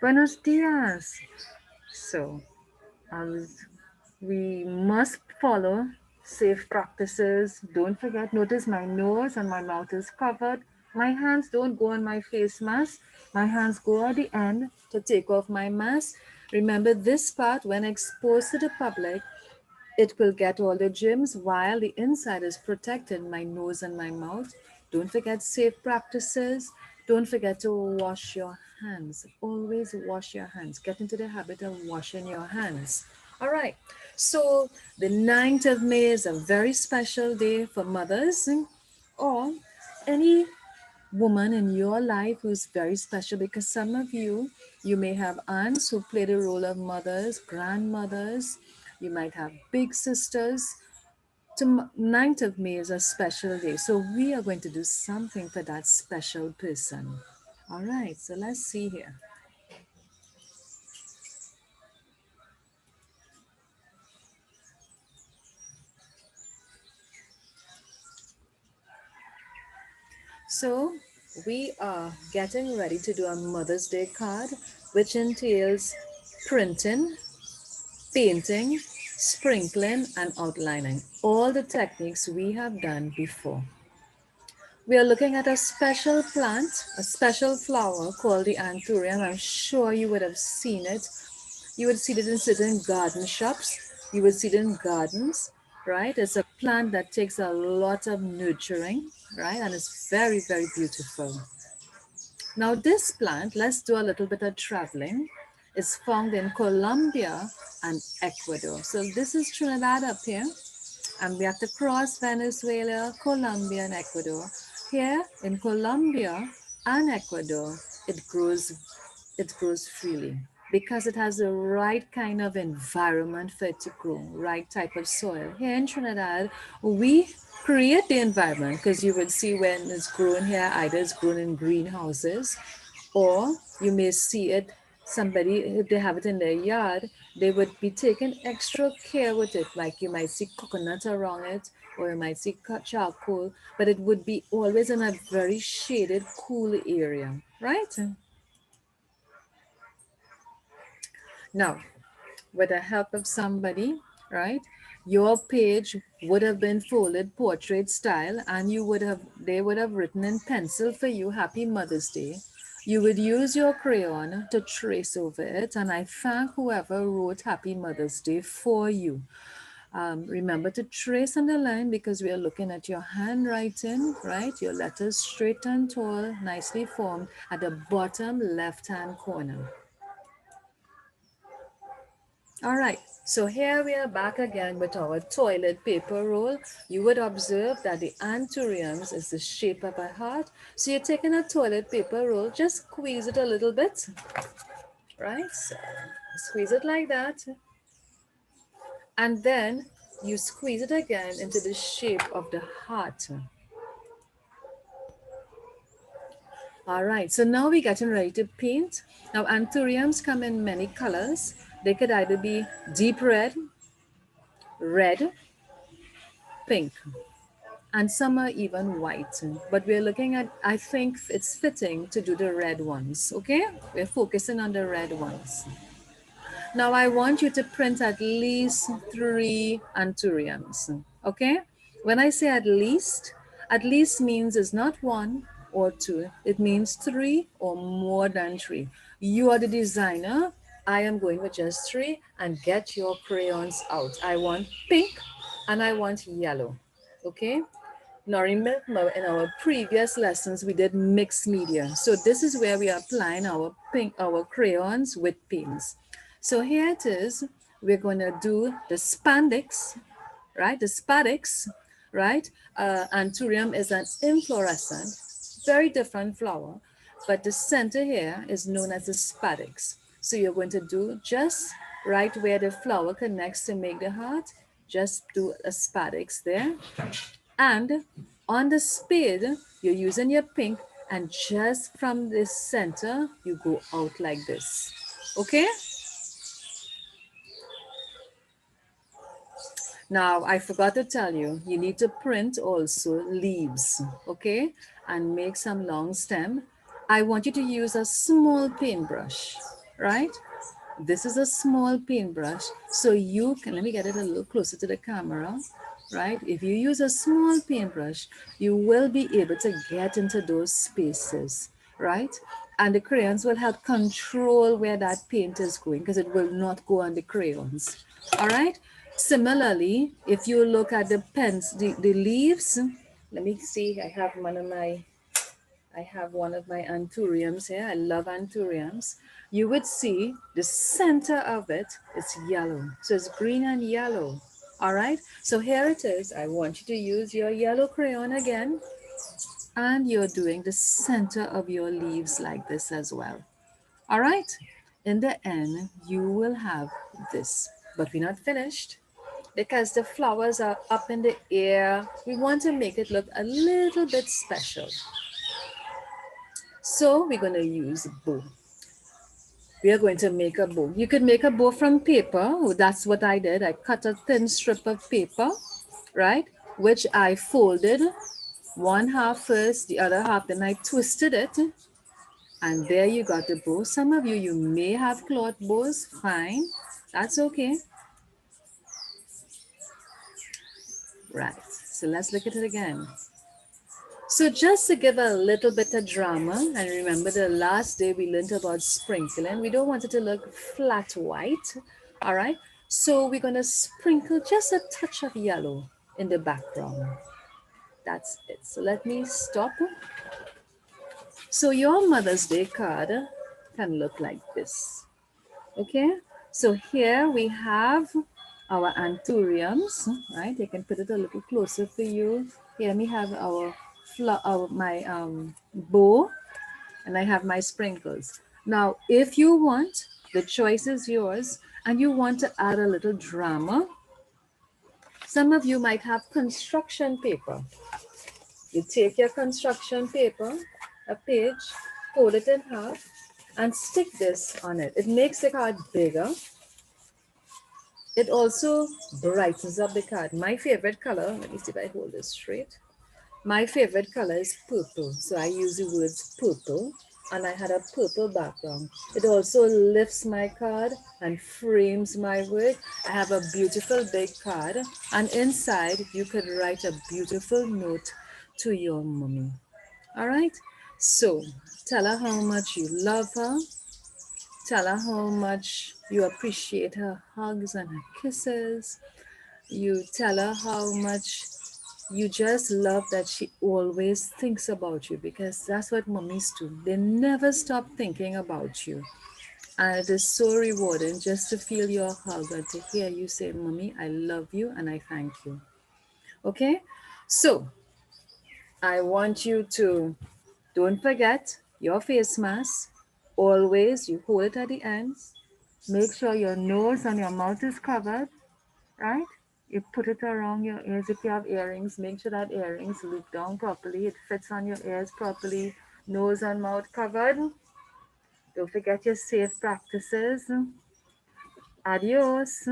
Buenos dias. So, as we must follow safe practices. Don't forget, notice my nose and my mouth is covered. My hands don't go on my face mask. My hands go at the end to take off my mask. Remember this part, when exposed to the public, it will get all the germs while the inside is protected, my nose and my mouth. Don't forget safe practices. Don't forget to wash your hands. Always wash your hands. Get into the habit of washing your hands. All right. So the 9th of May is a very special day for mothers or any woman in your life who's very special, because some of you may have aunts who play the role of mothers, grandmothers, you might have big sisters. 9th of May is a special day, so we are going to do something for that special person. All right, so let's see here. So we are getting ready to do a Mother's Day card, which entails printing, painting, sprinkling, and outlining. All the techniques we have done before. We are looking at a special plant, a special flower called the anthurium. I'm sure you would have seen it. You would see it in certain garden shops. You would see it in gardens, right? It's a plant that takes a lot of nurturing, right? And it's very, very beautiful. Now this plant, let's do a little bit of traveling, is found in Colombia and Ecuador. So this is Trinidad up here, and we have to cross Venezuela, Colombia, and Ecuador. Here in Colombia and Ecuador, it grows freely because it has the right kind of environment for it to grow, right type of soil. Here in Trinidad, we create the environment, because you would see when it's grown here, either it's grown in greenhouses, or you may see it, somebody, if they have it in their yard, they would be taking extra care with it. Like you might see coconut around it, or you might see charcoal, but it would be always in a very shaded, cool area, right? Now, with the help of somebody, right? Your page would have been folded portrait style, and they would have written in pencil for you Happy Mother's Day. You would use your crayon to trace over it, and I thank whoever wrote Happy Mother's Day for you. Remember to trace on the line, because we are looking at your handwriting, right? Your letters straight and tall, nicely formed at the bottom left-hand corner. All right, so here we are back again with our toilet paper roll. You would observe that the anthuriums is the shape of a heart. So you're taking a toilet paper roll, just squeeze it a little bit, right? So squeeze it like that. And then you squeeze it again into the shape of the heart. All right, so now we're getting ready to paint. Now anthuriums come in many colors. They could either be deep red, red, pink, and some are even white. But we're looking at, I think it's fitting to do the red ones, okay? We're focusing on the red ones. Now I want you to print at least 3 anthuriums, okay? When I say at least means it's not 1 or 2. It means 3 or more than 3. You are the designer. I am going with just 3, and get your crayons out. I want pink and I want yellow, okay? Now remember, in our previous lessons, we did mixed media. So this is where we are applying our crayons with paints. So here it is. We're going to do the spandex, right? The spadix, right? Anthurium is an inflorescent, very different flower, but the center here is known as the spadix. So you're going to do just right where the flower connects to make the heart, just do a spadix there. And on the spade, you're using your pink, and just from the center, you go out like this. Okay? Now, I forgot to tell you, you need to print also leaves, okay? And make some long stem. I want you to use a small paintbrush. right? This is a small paintbrush, so you can, let me get it a little closer to the camera, right? If you use a small paintbrush, you will be able to get into those spaces, right? And the crayons will help control where that paint is going because it will not go on the crayons, all right? Similarly, if you look at the pens, the leaves, let me see, I have one of my anthuriums here. I love anthuriums. You would see the center of it is yellow. So it's green and yellow. All right. So here it is. I want you to use your yellow crayon again. And you're doing the center of your leaves like this as well. All right. In the end, you will have this. But we're not finished because the flowers are up in the air. We want to make it look a little bit special. So we're going to use bow. We are going to make a bow. You could make a bow from paper. That's what I did. I cut a thin strip of paper, right? Which I folded one half first, the other half, then I twisted it. And there you got the bow. Some of you may have cloth bows. Fine. That's okay. Right. So let's look at it again. So just to give a little bit of drama, and remember the last day we learned about sprinkling, we don't want it to look flat white, all right? So we're gonna sprinkle just a touch of yellow in the background. That's it. So let me stop. So your Mother's Day card can look like this, okay? So here we have our anthuriums, right? I can put it a little closer for you. Here we have my bow, and I have my sprinkles. Now, if you want, the choice is yours, and you want to add a little drama, some of you might have construction paper. You take your construction paper, a page, fold it in half, and stick this on it. It makes the card bigger. It also brightens up the card. My favorite color, let me see if I hold this straight. My favorite color is purple, so I use the words purple, and I had a purple background. It also lifts my card and frames my work. I have a beautiful big card, and inside you could write a beautiful note to your mommy. All right? So tell her how much you love her. Tell her how much you appreciate her hugs and her kisses. You tell her how much you just love that she always thinks about you, because that's what mummies do. They never stop thinking about you. And it is so rewarding just to feel your hug and to hear you say, Mommy, I love you and I thank you. Okay? So I want you to don't forget your face mask. Always you hold it at the ends. Make sure your nose and your mouth is covered, right? You put it around your ears. If you have earrings, make sure that earrings loop down properly. It fits on your ears properly. Nose and mouth covered. Don't forget your safe practices. Adios.